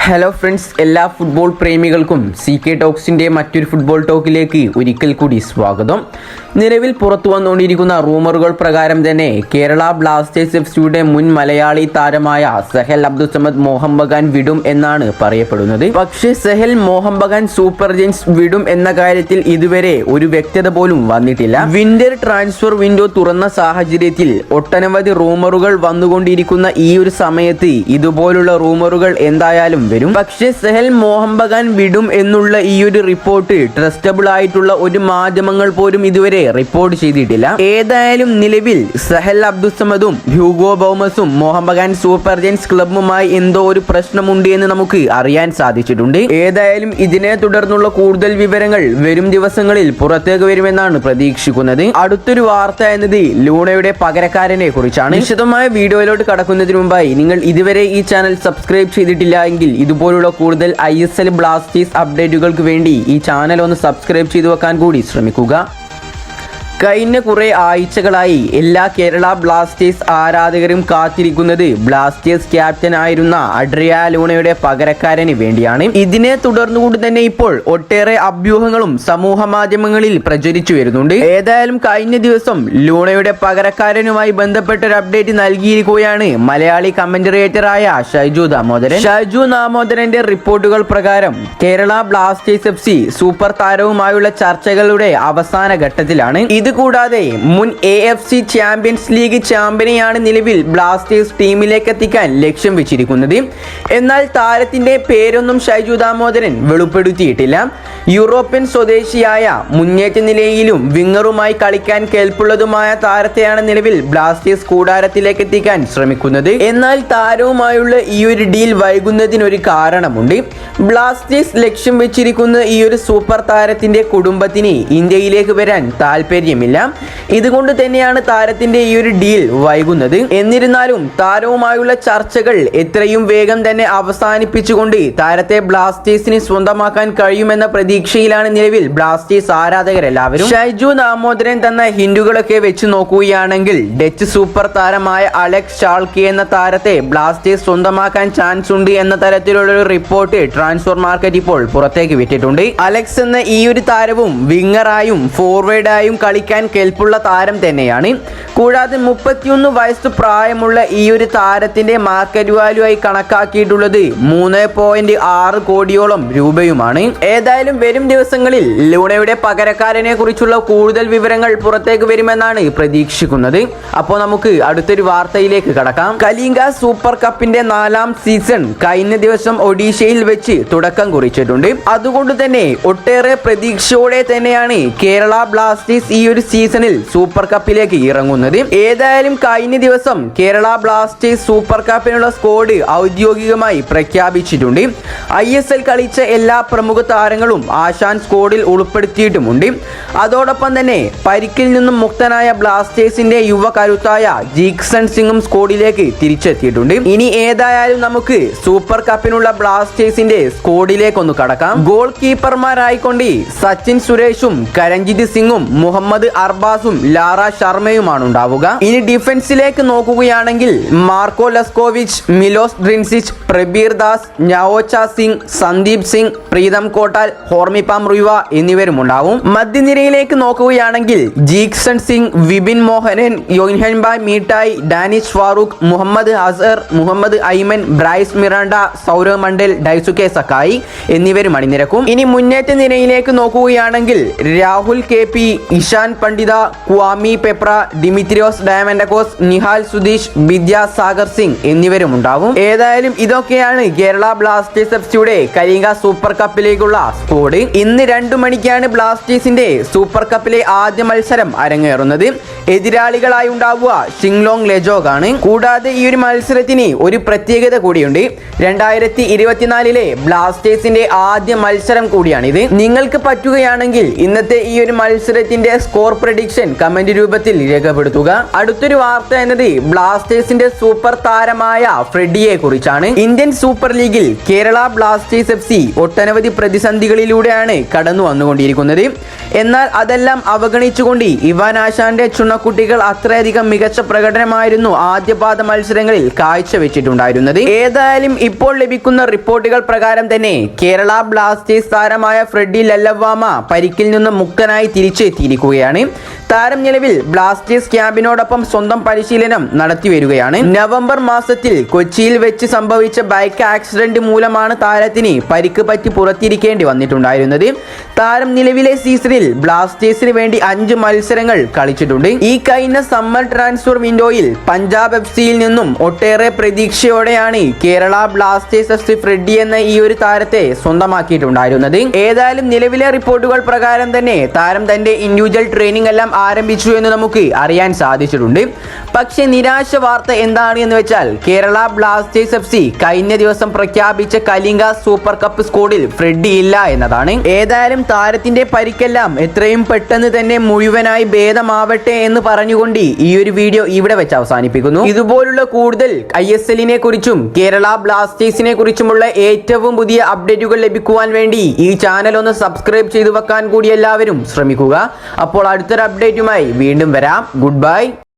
Hello friends, എല്ലാ football പ്രേമികൾക്കും CK ടോക്സിൻ്റെ മറ്റൊരു football ടോക്കിലേക്ക് ഒരിക്കൽ കൂടി സ്വാഗതം. നിലവിൽ പുറത്തു വന്നുകൊണ്ടിരിക്കുന്ന റൂമറുകൾ പ്രകാരം തന്നെ കേരള ബ്ലാസ്റ്റേഴ്സ് FC മുൻ മലയാളി താരമായ സഹൽ അബ്ദുസമദ് മോഹൻ ബഗാൻ വിടും എന്നാണ് പറയപ്പെടുന്നത്. പക്ഷേ സഹൽ മോഹൻ ബഗാൻ സൂപ്പർ ജയൻസ് വിടും എന്ന കാര്യത്തിൽ ഇതുവരെ ഒരു വ്യക്തത പോലും വന്നിട്ടില്ല. വിന്റർ ട്രാൻസ്ഫർ വിൻഡോ തുറന്ന സാഹചര്യത്തിൽ ഒട്ടനവധി റൂമറുകൾ വന്നുകൊണ്ടിരിക്കുന്ന ഈ ഒരു സമയത്ത് ഇതുപോലുള്ള റൂമറുകൾ എന്തായാലും വരും. പക്ഷേ സഹൽ മോഹൻ ബഗാൻ വിടും എന്നുള്ള ഈ ഒരു റിപ്പോർട്ട് ട്രസ്റ്റബിൾ ആയിട്ടുള്ള ഒരു മാധ്യമങ്ങൾ പോലും ഇതുവരെ റിപ്പോർട്ട് ചെയ്തിട്ടില്ല. ഏതായാലും നിലവിൽ സഹൽ അബ്ദുസമദും ഹ്യൂഗോ ബൗമസും മോഹൻ ബഗാൻ സൂപ്പർ ജയൻസ് ക്ലബ്ബുമായി എന്തോ ഒരു പ്രശ്നമുണ്ട് എന്ന് നമുക്ക് അറിയാൻ സാധിച്ചിട്ടുണ്ട്. ഏതായാലും ഇതിനെ തുടർന്നുള്ള കൂടുതൽ വിവരങ്ങൾ വരും ദിവസങ്ങളിൽ പുറത്തേക്ക് വരുമെന്നാണ് പ്രതീക്ഷിക്കുന്നത്. അടുത്തൊരു വാർത്ത എന്നത് ലൂണയുടെ പകരക്കാരനെ കുറിച്ചാണ്. വിശദമായ വീഡിയോയിലോട്ട് കടക്കുന്നതിന് മുമ്പായി നിങ്ങൾ ഇതുവരെ ഈ ചാനൽ സബ്സ്ക്രൈബ് ചെയ്തിട്ടില്ല എങ്കിൽ ഇതുപോലുള്ള കൂടുതൽ ISL ബ്ലാസ്റ്റേഴ്സ് അപ്ഡേറ്റുകൾക്ക് വേണ്ടി ഈ ചാനൽ ഒന്ന് സബ്സ്ക്രൈബ് ചെയ്തു വെക്കാൻ കൂടി ശ്രമിക്കുക. കഴിഞ്ഞ കുറേ ആഴ്ചകളായി എല്ലാ കേരള ബ്ലാസ്റ്റേഴ്സ് ആരാധകരും കാത്തിരിക്കുന്നത് ബ്ലാസ്റ്റേഴ്സ് ക്യാപ്റ്റൻ ആയിരുന്ന അഡ്രിയ ലൂണയുടെ പകരക്കാരന് വേണ്ടിയാണ്. ഇതിനെ തുടർന്നുകൊണ്ട് തന്നെ ഇപ്പോൾ ഒട്ടേറെ അഭ്യൂഹങ്ങളും സമൂഹ മാധ്യമങ്ങളിൽ പ്രചരിച്ചു വരുന്നുണ്ട്. ഏതായാലും കഴിഞ്ഞ ദിവസം ലൂണയുടെ പകരക്കാരനുമായി ബന്ധപ്പെട്ട ഒരു അപ്ഡേറ്റ് നൽകിയിരിക്കുകയാണ് മലയാളി കമന്റേറ്ററായ ഷൈജു ദാമോദരൻ. ഷൈജു ദാമോദരന്റെ റിപ്പോർട്ടുകൾ പ്രകാരം കേരള ബ്ലാസ്റ്റേഴ്സ് FC സൂപ്പർ താരവുമായുള്ള ചർച്ചകളുടെ അവസാന ഘട്ടത്തിലാണ്. ഇതുകൂടാതെ മുൻ AFC ചാമ്പ്യൻസ് ലീഗ് ചാമ്പ്യനെയാണ് നിലവിൽ ബ്ലാസ്റ്റേഴ്സ് ടീമിലേക്ക് എത്തിക്കാൻ ലക്ഷ്യം വെച്ചിരിക്കുന്നത്. എന്നാൽ താരത്തിന്റെ പേരൊന്നും ഷൈജു ദാമോദരൻ വെളിപ്പെടുത്തിയിട്ടില്ല. യൂറോപ്യൻ സ്വദേശിയായ മുന്നേറ്റ നിലയിലും വിങ്ങറുമായി കളിക്കാൻ കേൾപ്പുള്ളതുമായ താരത്തെയാണ് നിലവിൽ ബ്ലാസ്റ്റേഴ്സ് കൂടാരത്തിലേക്ക് എത്തിക്കാൻ ശ്രമിക്കുന്നത്. എന്നാൽ താരവുമായുള്ള ഈ ഒരു ഡീൽ വൈകുന്നതിനൊരു കാരണമുണ്ട്. ബ്ലാസ്റ്റേഴ്സ് ലക്ഷ്യം വെച്ചിരിക്കുന്ന ഈ ഒരു സൂപ്പർ താരത്തിന്റെ കുടുംബത്തിന് ഇന്ത്യയിലേക്ക് വരാൻ താല്പര്യമില്ല. ഇതുകൊണ്ട് തന്നെയാണ് താരത്തിന്റെ ഈ ഒരു ഡീൽ വൈകുന്നത്. എന്നിരുന്നാലും താരവുമായുള്ള ചർച്ചകൾ എത്രയും വേഗം തന്നെ അവസാനിപ്പിച്ചുകൊണ്ട് താരത്തെ ബ്ലാസ്റ്റേഴ്സിന് സ്വന്തമാക്കാൻ കഴിയുമെന്ന പ്രതീക്ഷയിലാണ് നിലവിൽ ബ്ലാസ്റ്റേഴ്സ് ആരാധകരെല്ലാവരും. ഷൈജു ദാമോദരൻ തന്ന ഹിന്റുകളൊക്കെ വെച്ച് നോക്കുകയാണെങ്കിൽ ഡച്ച് സൂപ്പർ താരമായ അലക്സ് ഷാൾക്കെ എന്ന താരത്തെ ബ്ലാസ്റ്റേഴ്സ് സ്വന്തമാക്കാൻ ചാൻസ് ഉണ്ട് എന്ന തരത്തിലുള്ള ഒരു റിപ്പോർട്ട് ട്രാൻസ്ഫർ മാർക്കറ്റ് ഇപ്പോൾ പുറത്തേക്ക് വിട്ടിട്ടുണ്ട്. അലക്സ് എന്ന ഈ ഒരു താരവും വിങ്ങറായും ഫോർവേഡായും കളിക്കാൻ കേൾപ്പുള്ള താരം തന്നെയാണ്. കൂടാതെ 31 വയസ്സ് പ്രായമുള്ള ഈ ഒരു താരത്തിന്റെ മാർക്കറ്റ് വാല്യൂ ആയി കണക്കാക്കിയിട്ടുള്ളത് 3.6 കോടിയോളം രൂപയുമാണ്. ഏതായാലും വരും ദിവസങ്ങളിൽ ലൂണയുടെ പകരക്കാരനെ കുറിച്ചുള്ള കൂടുതൽ വിവരങ്ങൾ പുറത്തേക്ക് വരുമെന്നാണ് പ്രതീക്ഷിക്കുന്നത്. അപ്പോൾ നമുക്ക് അടുത്തൊരു വാർത്തയിലേക്ക് കടക്കാം. കലിംഗ സൂപ്പർ കപ്പിന്റെ 4ാം സീസൺ കഴിഞ്ഞ ദിവസം ഒഡീഷയിൽ വെച്ച് തുടക്കം കുറിച്ചിട്ടുണ്ട്. അതുകൊണ്ട് തന്നെ ഒട്ടേറെ പ്രതീക്ഷയോടെ തന്നെയാണ് കേരള ബ്ലാസ്റ്റേഴ്സ് ഈ ഒരു സീസണിൽ സൂപ്പർ കപ്പിലേക്ക് ഇറങ്ങുന്നത്. ഏതായാലും കഴിഞ്ഞ ദിവസം കേരള ബ്ലാസ്റ്റേഴ്സ് സൂപ്പർ കപ്പിനുള്ള സ്ക്വാഡ് ഔദ്യോഗികമായി പ്രഖ്യാപിച്ചിട്ടുണ്ട്. ISL കളിച്ച എല്ലാ പ്രമുഖ താരങ്ങളും ആശാൻ സ്ക്വാഡിൽ ഉൾപ്പെടുത്തിയിട്ടുമുണ്ട്. അതോടൊപ്പം തന്നെ പരിക്കിൽ നിന്നും മുക്തനായ ബ്ലാസ്റ്റേഴ്സിന്റെ യുവ കരുത്തായ ജീക്സൺ സിംഗും സ്ക്വാഡിലേക്ക് തിരിച്ചെത്തിയിട്ടുണ്ട്. ഇനി ഏതായാലും നമുക്ക് സൂപ്പർ കപ്പിനുള്ള ബ്ലാസ്റ്റേഴ്സിന്റെ സ്ക്വാഡിലേക്ക് ഒന്ന് കടക്കാം. ഗോൾ കീപ്പർമാരായിക്കൊണ്ട് സച്ചിൻ സുരേഷും കരഞ്ജിത് സിംഗും മുഹമ്മദ് അർബാസും ലാറ ശർമ്മയുമാണ് ഉണ്ടാവുക. ഇനി ഡിഫൻസിലേക്ക് നോക്കുകയാണെങ്കിൽ Marko Leskovic, Milos Drincic, Prabir Das, Naocha Singh, Sandeep Singh, Pritam Kotal, Hormipam Ruivah എന്നിവരും ഉണ്ടാവും. മധ്യനിരയിലേക്ക് നോക്കുകയാണെങ്കിൽ ജീക്സൺ സിംഗ്, വിപിൻ മോഹനൻ, യോൻഹൻബായ് മീട്ടായി, ഡാനിഷ് ഫാറൂഖ്, മുഹമ്മദ് ഹസർ, മുഹമ്മദ് ഐമൻ, ബ്രൈസ് മിറാണ്ട, സൗരവ് മണ്ഡൽ, ഡൈസുകെ സക്കായി എന്നിവരും അണിനിരക്കും. ഇനി മുന്നേറ്റ നിരയിലേക്ക് നോക്കുകയാണെങ്കിൽ Rahul KP, Ishan Pandita, Kwame Peprah, Dimitrios Diamantakos, Nihal Sudheesh, Vidya Sagar Singh എന്നിവരും ഉണ്ടാവും. ഏതായാലും ഇതൊക്കെയാണ് കേരള ബ്ലാസ്റ്റേഴ്സ് FCയുടെ കലിംഗ സൂപ്പർ കപ്പിലേക്കുള്ള സ്ക്വാഡ്. ഇന്ന് 2 മണിക്കാണ് ബ്ലാസ്റ്റേഴ്സിന്റെ സൂപ്പർ കപ്പിലെ ആദ്യ മത്സരം അരങ്ങേറുന്നത്. എതിരാളികളായി ഉണ്ടാവുക ഷിങ്ലോങ് ലെജോഗ് ആണ്. കൂടാതെ ഈ ഒരു മത്സരത്തിന് ഒരു പ്രത്യേകത കൂടിയുണ്ട്. 2024 ബ്ലാസ്റ്റേഴ്സിന്റെ ആദ്യ മത്സരം കൂടിയാണിത്. നിങ്ങൾക്ക് പറ്റുകയാണെങ്കിൽ ഇന്നത്തെ ഈ ഒരു മത്സരത്തിന്റെ സ്കോർ സ്കോർ പ്രഡിക്ഷൻ കമന്റ് രൂപത്തിൽ രേഖപ്പെടുത്തുക. അടുത്തൊരു വാർത്ത എന്നത് ബ്ലാസ്റ്റേഴ്സിന്റെ സൂപ്പർ താരമായ ഫ്രെഡിയെ കുറിച്ചാണ്. ഇന്ത്യൻ സൂപ്പർ ലീഗിൽ കേരള ബ്ലാസ്റ്റേഴ്സ് FC ഒട്ടനവധി പ്രതിസന്ധികളിലൂടെയാണ് കടന്നു വന്നുകൊണ്ടിരിക്കുന്നത്. എന്നാൽ അതെല്ലാം അവഗണിച്ചുകൊണ്ട് ഇവാൻ ആശാന്റെ ചുണക്കുട്ടികൾ അത്രയധികം മികച്ച പ്രകടനമായിരുന്നു ആദ്യപാദ മത്സരങ്ങളിൽ കാഴ്ചവെച്ചിട്ടുണ്ടായിരുന്നത്. ഏതായാലും ഇപ്പോൾ ലഭിക്കുന്ന റിപ്പോർട്ടുകൾ പ്രകാരം തന്നെ കേരള ബ്ലാസ്റ്റേഴ്സ് താരമായ ഫ്രെഡി ലല്ലവാമ പരിക്കിൽ നിന്ന് മുക്തനായി തിരിച്ചെത്തിയിരിക്കുകയാണ്. താരം നിലവിൽ ബ്ലാസ്റ്റേഴ്സ് ക്യാമ്പിനോടൊപ്പം സ്വന്തം പരിശീലനം നടത്തി വരികയാണ്. നവംബർ മാസത്തിൽ കൊച്ചിയിൽ വെച്ച് സംഭവിച്ച ബൈക്ക് ആക്സിഡന്റ് മൂലമാണ് താരത്തിന് പരിക്ക് പറ്റി പുറത്തിരിക്കേണ്ടി വന്നിട്ടുണ്ടായിരുന്നത്. താരം നിലവിലെ സീസണിൽ ബ്ലാസ്റ്റേഴ്സിന് വേണ്ടി 5 മത്സരങ്ങൾ കളിച്ചിട്ടുണ്ട്. ഈ കഴിഞ്ഞ സമ്മർ ട്രാൻസ്ഫർ വിൻഡോയിൽ പഞ്ചാബ് FCയിൽ നിന്നും ഒട്ടേറെ പ്രതീക്ഷയോടെയാണ് കേരള ബ്ലാസ്റ്റേഴ്സ് FC ഫ്രെഡി എന്ന ഈ ഒരു താരത്തെ സ്വന്തമാക്കിയിട്ടുണ്ടായിരുന്നത്. ഏതായാലും നിലവിലെ റിപ്പോർട്ടുകൾ പ്രകാരം തന്നെ താരം തന്റെ ഇൻഡിവിജ്വൽ ട്രെയിനിങ് എല്ലാം ആരംഭിച്ചു എന്ന് നമുക്ക് അറിയാൻ സാധിച്ചിട്ടുണ്ട്. പക്ഷേ നിരാശ വാർത്ത എന്താണ് എന്ന് വെച്ചാൽ കേരള ബ്ലാസ്റ്റേഴ്സ് FC കഴിഞ്ഞ ദിവസം പ്രഖ്യാപിച്ച കലിംഗ സൂപ്പർ കപ്പ് സ്ക്വാഡിൽ ഫ്രെഡി ഇല്ല എന്നതാണ്. ഏതായാലും താരത്തിന്റെ പരിക്കെല്ലാം എത്രയും പെട്ടെന്ന് തന്നെ മുഴുവനായി ഭേദമാവട്ടെ എന്ന് പറഞ്ഞുകൊണ്ട് ഈ ഒരു വീഡിയോ ഇവിടെ വെച്ച് അവസാനിപ്പിക്കുന്നു. ഇതുപോലുള്ള കൂടുതൽ ISLനെ കുറിച്ചും കേരള ബ്ലാസ്റ്റേഴ്സിനെ കുറിച്ചുമുള്ള ഏറ്റവും പുതിയ അപ്ഡേറ്റുകൾ ലഭിക്കുവാൻ വേണ്ടി ഈ ചാനൽ ഒന്ന് സബ്സ്ക്രൈബ് ചെയ്തു വെക്കാൻ കൂടി എല്ലാവരും ശ്രമിക്കുക. അപ്പോൾ അടുത്തൊരു അപ്ഡേറ്റുമായി വീണ്ടും വരാം. Good bye.